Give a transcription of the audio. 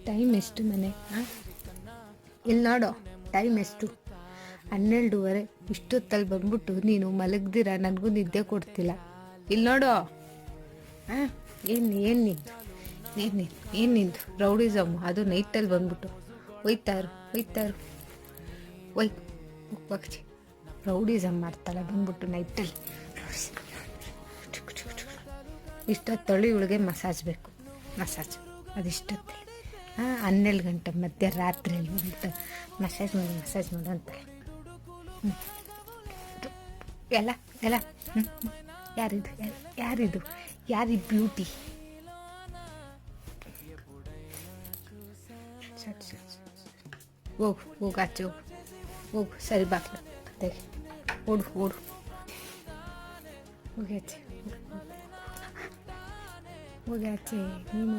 Time ಎಷ್ಟು ಮನೆ? ಹಾಂ, ಇಲ್ಲಿ ನೋಡು, ಟೈಮ್ ಎಷ್ಟು? 12:30. ಇಷ್ಟೊತ್ತಲ್ಲಿ ಬಂದ್ಬಿಟ್ಟು ನೀನು ಮಲಗ್ದಿರ ನನಗೂ ನಿದ್ದೆ ಕೊಡ್ತಿಲ್ಲ. ಇಲ್ಲಿ ನೋಡು. ಹಾಂ, ಏನು ನಿಂದು ರೌಡಿಸಮ್? ಅದು ನೈಟಲ್ಲಿ ಬಂದ್ಬಿಟ್ಟು ಒಯ್ತಾರು ಹೋಗ್ಬಾಕ್ಚಿ ರೌಡಿಸಮ್ ಮಾಡ್ತಾಳೆ ಬಂದ್ಬಿಟ್ಟು ನೈಟಲ್ಲಿ. ಇಷ್ಟೊತ್ತೊಳಿ ಇವಳಿಗೆ ಮಸಾಜ್ ಬೇಕು, ಮಸಾಜ್ ಅದಿಷ್ಟೊತ್ತಲ್ಲಿ. ಹಾಂ, 12 ಗಂಟೆ ಮಧ್ಯರಾತ್ರಿಯಲ್ಲಿ ಬಂದ್ಬಿಟ್ಟು ಮಸಾಜ್ ಮಾಡು ಅಂತಾಳೆ. ಎಲ್ಲ ಯಾರಿದು ಬ್ಯೂಟಿ? ಹೋಗು ಆಚೆ ಹೋಗು, ಸರಿ ಬಾಕ್ಲ ತೆಗೆ, ಓಡು ಹೋಗಿ ಆಚೆ ನೀನು